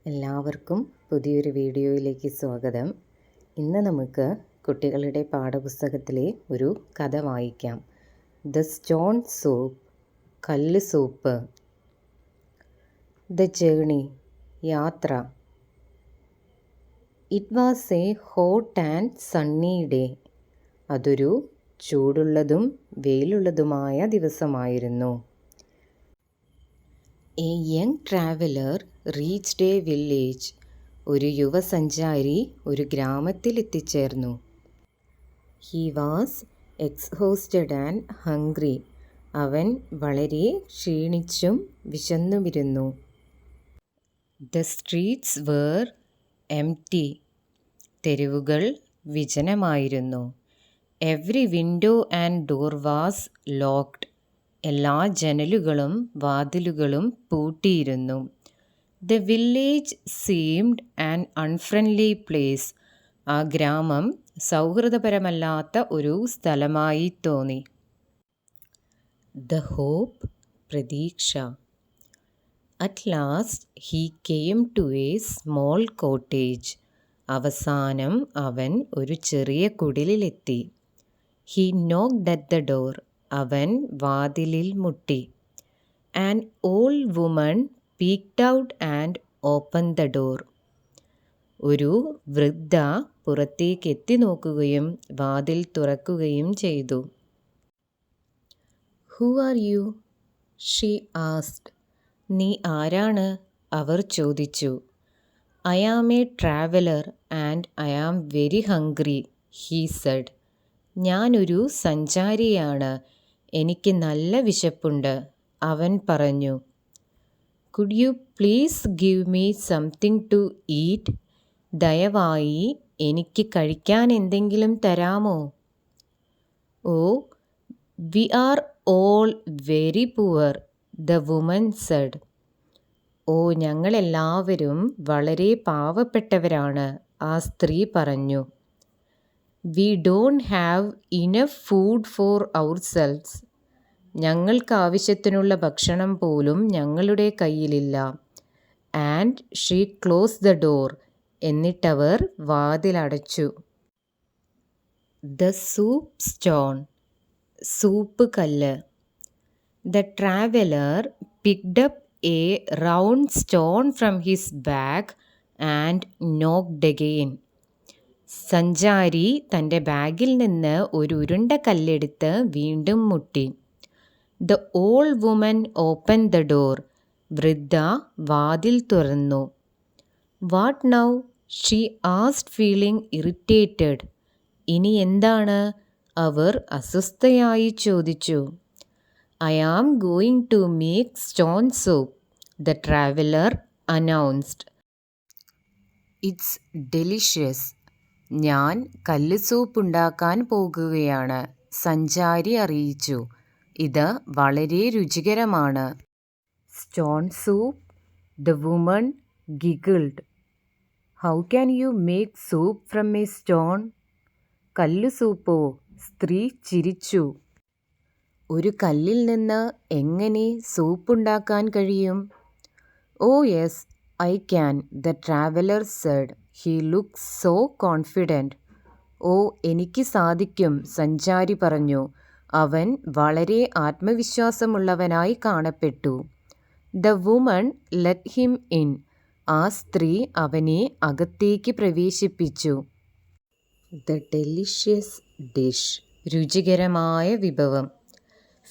എല്ലാവർക്കും പുതിയൊരു വീഡിയോയിലേക്ക് സ്വാഗതം. ഇന്ന് നമുക്ക് കുട്ടികളുടെ പാഠപുസ്തകത്തിലെ ഒരു കഥ വായിക്കാം. ദ സ്റ്റോൺ സൂപ്പ്, കല്ല് സൂപ്പ്. ദ ജേണി, യാത്ര. It was a hot and sunny day. അതൊരു ചൂടുള്ളതും വെയിലുള്ളതുമായ ദിവസമായിരുന്നു. A young traveller reached a village. ഒരു യുവസഞ്ചാരി ഒരു ഗ്രാമത്തിൽ എത്തിച്ചേർന്നു. He was exhausted and hungry. അവൻ വളരെ ക്ഷീണിച്ചും വിശന്നുമിരുന്നു. The streets were empty. തെരുവുകൾ വിജനമായിരുന്നു. Every window and door was locked. എല്ലാ ജനലുകളും വാതിലുകളും പൂട്ടിയിരുന്നു. The village seemed an unfriendly place. ആ ഗ്രാമം സൗഹൃദപരമല്ലാത്ത ഒരു സ്ഥലമായി തോന്നി. ദ ഹോപ്പ്, പ്രതീക്ഷ. At last he came to a small cottage. അവസാനം അവൻ ഒരു ചെറിയ കുടിലിലെത്തി. He knocked at the door. അവൻ വാതിലിൽ മുട്ടി. An old woman peeked out and opened the door. ഒരു വൃദ്ധ പുറത്തേക്ക് എത്തി നോക്കുകയും വാതിൽ തുറക്കുകയും ചെയ്തു. Who are you? She asked. നീ ആരാണ്? അവർ ചോദിച്ചു. I am a traveller and I am very hungry, he said. ഞാനൊരു സഞ്ചാരിയാണ്, എനിക്ക് നല്ല വിശപ്പുണ്ട്, അവൻ പറഞ്ഞു. Could you please give me something to eat? ദയവായി എനിക്ക് കഴിക്കാൻ എന്തെങ്കിലും തരാമോ? Oh, we are all very poor, the woman said. Oh, ഞങ്ങളെല്ലാവരും വളരെ പാവപ്പെട്ടവരാണ്, ആ സ്ത്രീ പറഞ്ഞു. We don't have enough food for ourselves. ഞങ്ങൾക്കാവശ്യത്തിനുള്ള ഭക്ഷണം പോലും ഞങ്ങളുടെ കയ്യിലില്ല. And she close the door. എന്നിട്ടവർ വാതിലടച്ചു. ദ സൂപ്പ് സ്റ്റോൺ, സൂപ്പ് കല്ല്. The traveller picked up a round stone from his bag and knocked again. സഞ്ചാരി തൻ്റെ ബാഗിൽ നിന്ന് ഒരു ഉരുണ്ട കല്ലെടുത്ത് വീണ്ടും മുട്ടി. The old woman opened the door. വൃദ്ധ വാതിൽ തുറന്നു. What now? She asked, feeling irritated. ഇനി എന്താണ്? അവർ അസ്വസ്ഥയായി ചോദിച്ചു. I am going to make stone soup, the traveller announced. It's delicious. ഞാൻ കല്ല് സൂപ്പ് ഉണ്ടാക്കാൻ പോകുകയാണ്, സഞ്ചാരി അറിയിച്ചു. ഇത് വളരെ രുചികരമാണ്. Stone soup? The woman giggled. How can you make soup from a stone? കല്ല് സൂപ്പോ? സ്ത്രീ ചിരിച്ചു. ഒരു കല്ലിൽ നിന്ന് എങ്ങനെ സൂപ്പ് ഉണ്ടാക്കാൻ കഴിയും? Oh yes, I can, the traveller said. He looks so confident. Oh, എനിക്ക് സാധിക്കും, സഞ്ചാരി പറഞ്ഞു. അവൻ വളരെ ആത്മവിശ്വാസമുള്ളവനായി കാണപ്പെട്ടു. The woman let him in. ആ സ്ത്രീ അവനെ അകത്തേക്ക് പ്രവേശിപ്പിച്ചു. ദ ഡെലിഷ്യസ് ഡിഷ്, രുചികരമായ വിഭവം.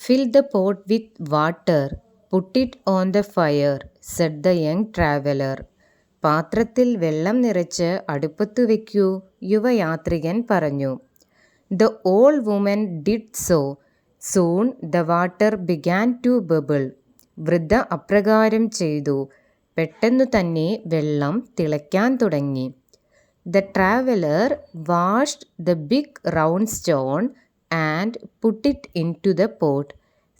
Fill the pot with water, put it on the fire, said the young traveller. പാത്രത്തിൽ വെള്ളം നിറച്ച് അടുപ്പത്തു വയ്ക്കൂ, യുവയാത്രികൻ പറഞ്ഞു. The old woman did so. Soon the water began to bubble. വൃദ്ധ അപ്രകാരം ചെയ്തു. പെട്ടെന്നു തന്നെ വെള്ളം തിളയ്ക്കാൻ തുടങ്ങി. The traveller washed the big round stone and put it in to the pot.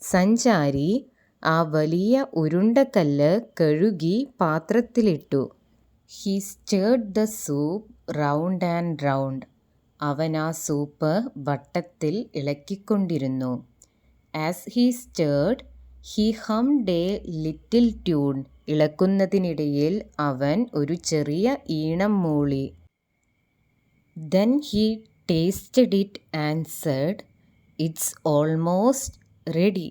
സഞ്ചാരി ആ വലിയ ഉരുണ്ടക്കല്ല് കഴുകി പാത്രത്തിലിട്ടു. He stirred the soup round and round. അവൻ ആ സൂപ്പ് വട്ടത്തിൽ ഇളക്കിക്കൊണ്ടിരുന്നു. As he stirred he hummed a little tune. ഇളക്കുന്നതിനിടയിൽ അവൻ ഒരു ചെറിയ ഈണം മൂളി. Then he tasted it and said, "It's almost ready,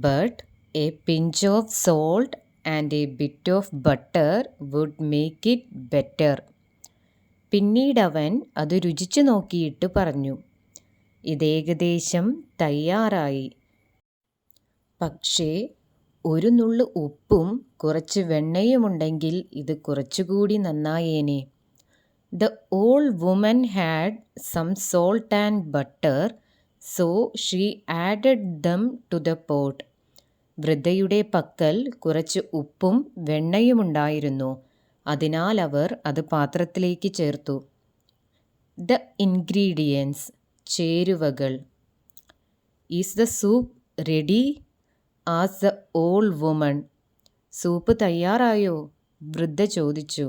but a pinch of salt and a bit of butter would make it better." പിന്നീടവൻ അത് രുചിച്ചു നോക്കിയിട്ട് പറഞ്ഞു, "ഇതേകദേശം തയ്യാറായി. പക്ഷേ ഒരു നുള്ളു ഉപ്പും കുറച്ച് വെണ്ണയുമുണ്ടെങ്കിൽ ഇത് കുറച്ചുകൂടി നന്നായേനെ." The old woman had some salt and butter, so she added them to the pot. വൃദ്ധയുടെ പക്കൽ കുറച്ച് ഉപ്പും വെണ്ണയുമുണ്ടായിരുന്നു. അതിനാൽ അവർ അത് പാത്രത്തിലേക്ക് ചേർത്തു. The ingredients, ചേരുവകൾ. "Is the soup ready?" asked the old woman. Soup തയ്യാറായോ? വൃദ്ധ ചോദിച്ചു.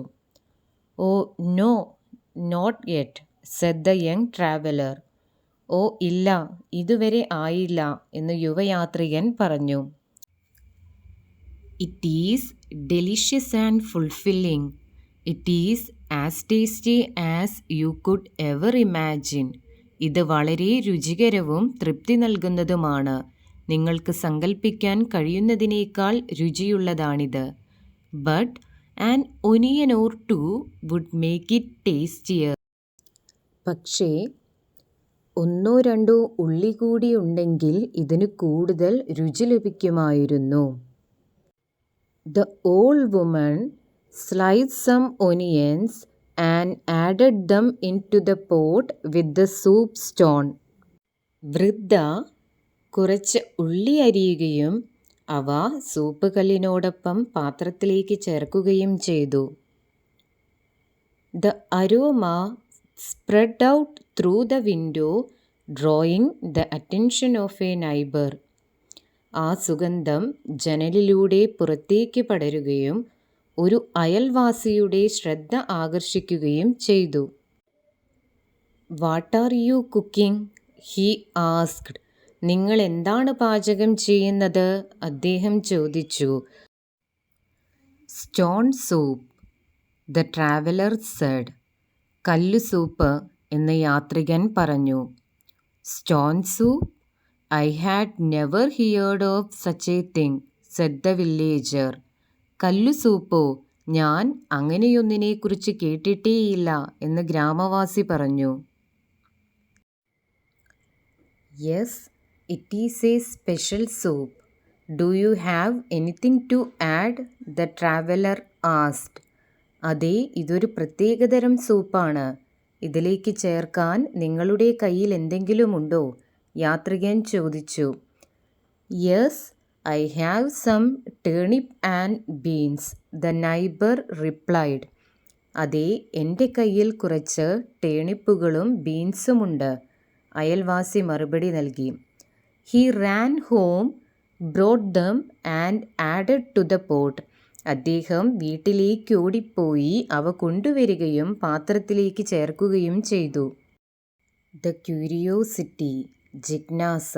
"Oh no, not yet," said the young traveler. "ഓ ഇല്ല, ഇതുവരെ ആയില്ല" എന്ന് യുവയാത്രികൻ പറഞ്ഞു. "It is delicious and fulfilling. It is as tasty as you could ever imagine." ഇത് വളരെ രുചികരവും തൃപ്തി നൽകുന്നതുമാണ്. നിങ്ങൾക്ക് സങ്കൽപ്പിക്കാൻ കഴിയുന്നതിനേക്കാൾ രുചിയുള്ളതാണിത്. "But an onion or two would make it tastier." പക്ഷേ ഒന്നോ രണ്ടോ ഉള്ളി കൂടി ഉണ്ടെങ്കിൽ ഇതിന് കൂടുതൽ രുചി ലഭിക്കുമായിരുന്നു. The old woman sliced some onions and added them into the pot with the soup stone. വൃദ്ധ കുറച്ച് ഉള്ളി അരിയുകയും അവ സൂപ്പ് കല്ലിനോടൊപ്പം പാത്രത്തിലേക്ക് ചേർക്കുകയും ചെയ്തു. The aroma spread out through the window, drawing the attention of a neighbor. ആ സുഗന്ധം ജനലിലൂടെ പുറത്തേക്ക് പടരുകയും ഒരു അയൽവാസിയുടെ ശ്രദ്ധ ആകർഷിക്കുകയും ചെയ്തു. "What are you cooking?" he asked. നിങ്ങൾ എന്താണ് പാചകം ചെയ്യുന്നത്? അദ്ദേഹം ചോദിച്ചു. "Stone soup," the traveler said. കല്ലുസൂപ്പ് എന്ന് യാത്രികൻ പറഞ്ഞു. "Stone soup? I had never heard of such a thing," said the villager. കല്ലുസൂപ്പോ? ഞാൻ അങ്ങനെയൊന്നിനെക്കുറിച്ച് കേട്ടിട്ടേയില്ല എന്ന് ഗ്രാമവാസി പറഞ്ഞു. "Yes, it is a special soup. Do you have anything to add?" the traveler asked. "അതെ, ഇതൊരു പ്രത്യേകതരം സൂപ്പാണ്. ഇതിലേക്ക് ചേർക്കാൻ നിങ്ങളുടെ കയ്യിൽ എന്തെങ്കിലുമുണ്ടോ?" യാത്രികൻ ചോദിച്ചു. "Yes, I have some turnip and beans," the neighbor replied. "അതെ, എൻ്റെ കയ്യിൽ കുറച്ച് ടേണിപ്പുകളും ബീൻസുമുണ്ട്," അയൽവാസി മറുപടി നൽകി. He ran home, brought them and added to the pot. അദ്ദേഹം വീട്ടിലേക്ക് ഓടിപ്പോയി അവ കൊണ്ടുവരികയും പാത്രത്തിലേക്ക് ചേർക്കുകയും ചെയ്തു. The curiosity, ജിജ്ഞാസ.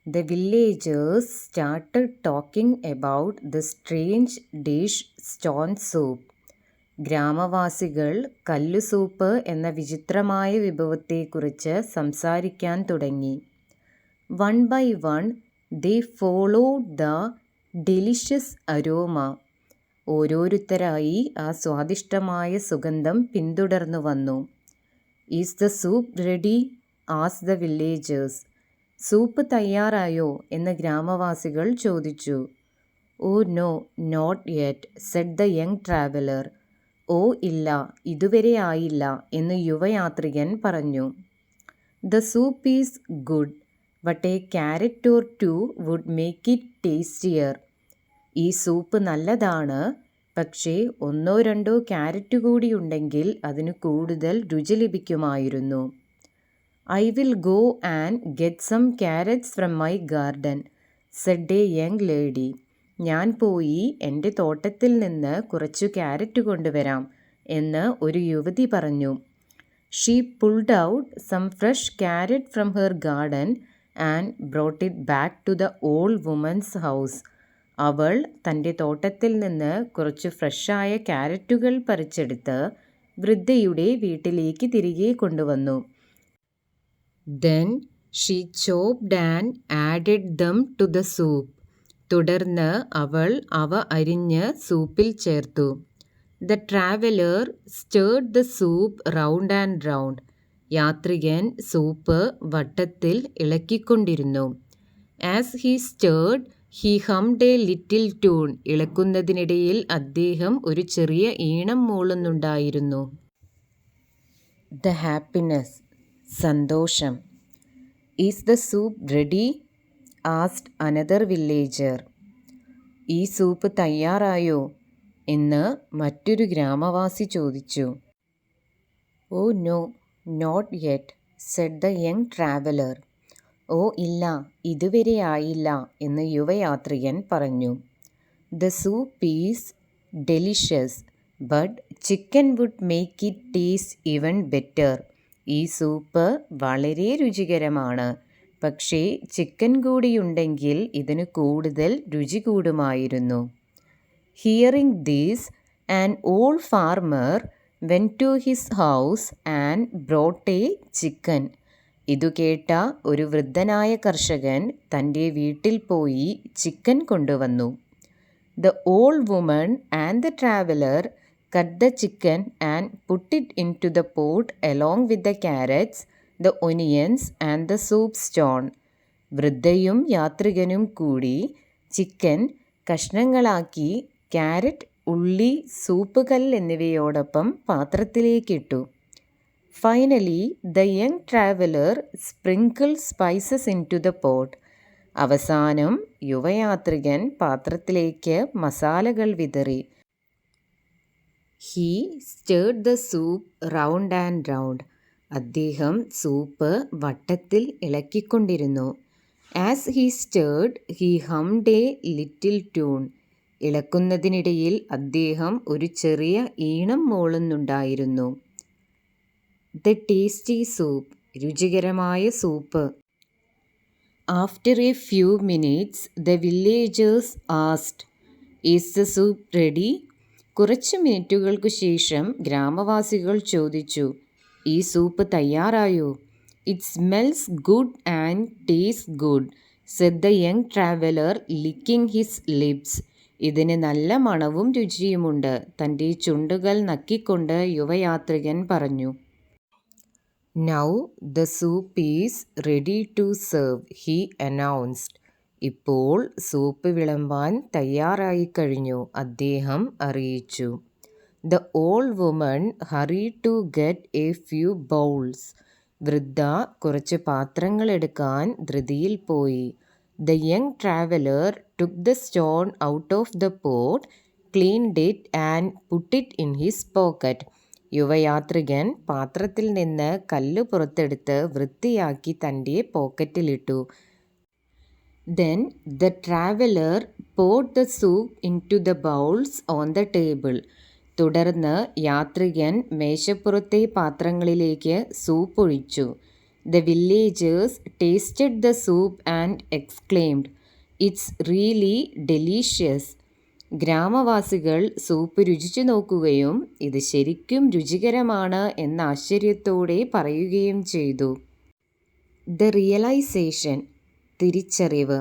The villagers started talking about the strange dish stone soup. ഗ്രാമവാസികൾ കല്ലുസൂപ്പ് എന്ന വിചിത്രമായ വിഭവത്തെക്കുറിച്ച് സംസാരിക്കാൻ തുടങ്ങി. One by one, they followed the delicious aroma. ഓരോരുത്തരായി ആ സ്വാദിഷ്ടമായ സുഗന്ധം പിന്തുടർന്നു വന്നു. "Is the soup ready?" asked the villagers. Soup തയ്യാറായോ എന്ന് ഗ്രാമവാസികൾ ചോദിച്ചു. "Oh no, not yet," said the young traveler. "ഓ ഇല്ല, ഇതുവരെ ആയില്ല" എന്ന് യുവയാത്രികൻ പറഞ്ഞു. "The soup is good, but a carrot or two would make it tastier." ഈ സൂപ്പ് നല്ലതാണ്, പക്ഷേ ഒന്നോ രണ്ടോ ക്യാരറ്റ് കൂടി ഉണ്ടെങ്കിൽ അതിന് കൂടുതൽ രുചി ലഭിക്കുമായിരുന്നു. "I will go and get some carrots from my garden," said a young lady. ഞാൻ പോയി എൻ്റെ തോട്ടത്തിൽ നിന്ന് കുറച്ചു ക്യാരറ്റ് കൊണ്ടുവരാം എന്ന് ഒരു യുവതി പറഞ്ഞു. She pulled out some fresh carrot from her garden and brought it back to the old woman's house. അവൾ തൻ്റെ തോട്ടത്തിൽ നിന്ന് കുറച്ച് ഫ്രഷായ ക്യാരറ്റുകൾ പറിച്ചെടുത്ത് വൃദ്ധയുടെ വീട്ടിലേക്ക് തിരികെ കൊണ്ടുവന്നു. Then she chopped and added them to the soup. തുടർന്ന് അവൾ അവ അരിഞ്ഞ് സൂപ്പിൽ ചേർത്തു. The traveler stirred the soup round and round. യാത്രികൻ സൂപ്പ് വട്ടത്തിൽ ഇളക്കിക്കൊണ്ടിരുന്നു. As he stirred, he hummed a little tune. ഇളക്കുന്നതിനിടയിൽ അദ്ദേഹം ഒരു ചെറിയ ഈണം മൂളുന്നുണ്ടായിരുന്നു. The happiness. സന്തോഷം. Is the soup ready? asked another villager. ഈ സൂപ്പ് തയ്യാറായോ എന്ന് മറ്റൊരു ഗ്രാമവാസി ചോദിച്ചു. Oh no, not yet, said the young traveler. ഓ ഇല്ല, ഇതുവരെ ആയില്ല എന്ന് യുവയാത്രികൻ പറഞ്ഞു. The soup is delicious, but chicken would make it taste even better. ഈ സൂപ്പ് വളരെ രുചികരമാണ്, പക്ഷേ ചിക്കൻ കൂടിയുണ്ടെങ്കിൽ ഇതിന് കൂടുതൽ രുചി കൂടുമായിരുന്നു. Hearing this, an old farmer went to his house and brought a chicken. ഇതു കേട്ട ഒരു വൃദ്ധനായ കർഷകൻ തൻ്റെ വീട്ടിൽ പോയി ചിക്കൻ കൊണ്ടുവന്നു. The old woman and the traveler cut the chicken and put it into the pot along with the carrots, the onions and the soup stone. വൃദ്ധയും യാത്രികനും കൂടി ചിക്കൻ കഷ്ണങ്ങളാക്കി ക്യാരറ്റ്, ഉള്ളി, സൂപ്പ് കല്ല് എന്നിവയോടൊപ്പം പാത്രത്തിലേക്കിട്ടു. Finally, the young traveler sprinkled spices into the pot. അവസാനം യുവയാത്രികൻ പാത്രത്തിലേക്ക് മസാലകൾ വിതറി. He stirred the soup round and round. അദ്ദേഹം soup വട്ടത്തിൽ ഇളക്കിക്കൊണ്ടിരുന്നു. As he stirred, he hummed a little tune. ഇളക്കുന്നതിനിടയിൽ അദ്ദേഹം ഒരു ചെറിയ ഈണം മൂളുന്നുണ്ടായിരുന്നു. The tasty soup. രുചികരമായ soup. After a few minutes, the villagers asked, Is the soup ready? കുറച്ച് മിനിറ്റുകൾക്കു ശേഷം ഗ്രാമവാസികൾ ചോദിച്ചു, ഈ soup തയ്യാറായോ? It smells good and tastes good, said the young traveler, licking his lips. ഇതിന് നല്ല മണവും രുചിയുമുണ്ട്, തൻ്റെ ചുണ്ടുകൾ നക്കിക്കൊണ്ട് യുവയാത്രികൻ പറഞ്ഞു. Now the soup is ready to serve, he announced. ഇപ്പോൾ സൂപ്പ് വിളമ്പാൻ തയ്യാറായി കഴിഞ്ഞു, അദ്ദേഹം അറിയിച്ചു. The old woman hurried to get a few bowls. വൃദ്ധ കുറച്ച് പാത്രങ്ങൾ എടുക്കാൻ ധൃതിയിൽ പോയി. The young traveler took the stone out of the pot, cleaned it and put it in his pocket. യുവയാത്രികൻ പാത്രത്തിൽ നിന്ന് കല്ല് പുറത്തെടുത്ത് വൃത്തിയാക്കി തൻ്റെ പോക്കറ്റിലിട്ടു. Then the traveler poured the soup into the bowls on the table. തുടർന്ന് യാത്രികൻ മേശപ്പുറത്തെ പാത്രങ്ങളിലേക്ക് സൂപ്പ് ഒഴിച്ചു. The villagers tasted the soup and exclaimed, It's really delicious. ഗ്രാമവാസികൾ സൂപ്പ് രുചിച്ചു നോക്കുകയും ഇത് ശരിക്കും രുചികരമാണ് എന്ന ആശ്ചര്യത്തോടെ പറയുകയും ചെയ്തു. The realization. തിരിച്ചറിവ്.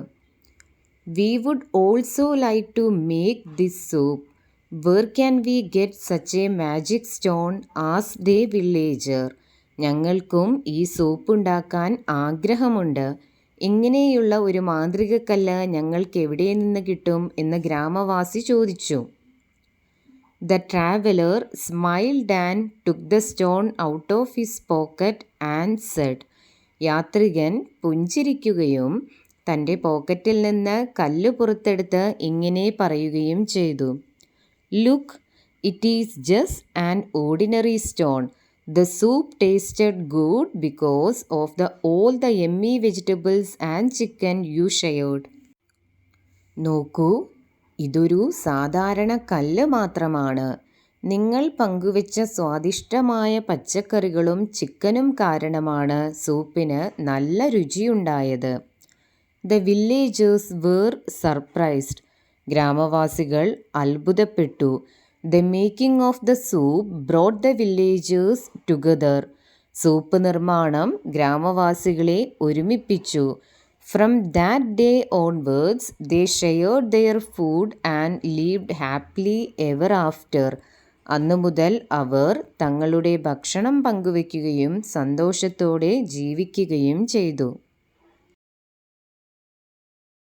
We would also like to make this soup. Where can we get such a magic stone? asked a villager. ഞങ്ങൾക്കും ഈ സൂപ്പ് ഉണ്ടാക്കാൻ ആഗ്രഹമുണ്ട്. ഇങ്ങനെയുള്ള ഒരു മാന്ത്രികക്കല്ല് ഞങ്ങൾക്ക് എവിടെ നിന്ന് കിട്ടും എന്ന് ഗ്രാമവാസി ചോദിച്ചു. The traveler smiled and took the stone out of his pocket and said. യാത്രികൻ പുഞ്ചിരിക്കുകയും തൻ്റെ പോക്കറ്റിൽ നിന്ന് കല്ല് പുറത്തെടുത്ത് ഇങ്ങനെ പറയുകയും ചെയ്തു. Look, it is just an ordinary stone. The soup tasted good because of all the yummy vegetables and chicken you shared. നോക്കൂ, ഇതൊരു സാധാരണ കല്ല് മാത്രമാണ്. നിങ്ങൾ പങ്കുവെച്ച സ്വാദിഷ്ടമായ പച്ചക്കറികളും ചിക്കനും കാരണമാണ് സൂപ്പിന് നല്ല രുചിയുണ്ടായത്. The villagers were surprised. ഗ്രാമവാസികൾ അത്ഭുതപ്പെട്ടു. The making of the soup brought the villagers together. Soup നിർമ്മാണം ഗ്രാമവാസികളെ ഒരുമിപ്പിച്ചു. From that day onwards they shared their food and lived happily ever after. അന്നു മുതൽ അവർ തങ്ങളുടെ ഭക്ഷണം പങ്കുവയ്ക്കുകയും സന്തോഷത്തോടെ ജീവിക്കുകയും ചെയ്തു.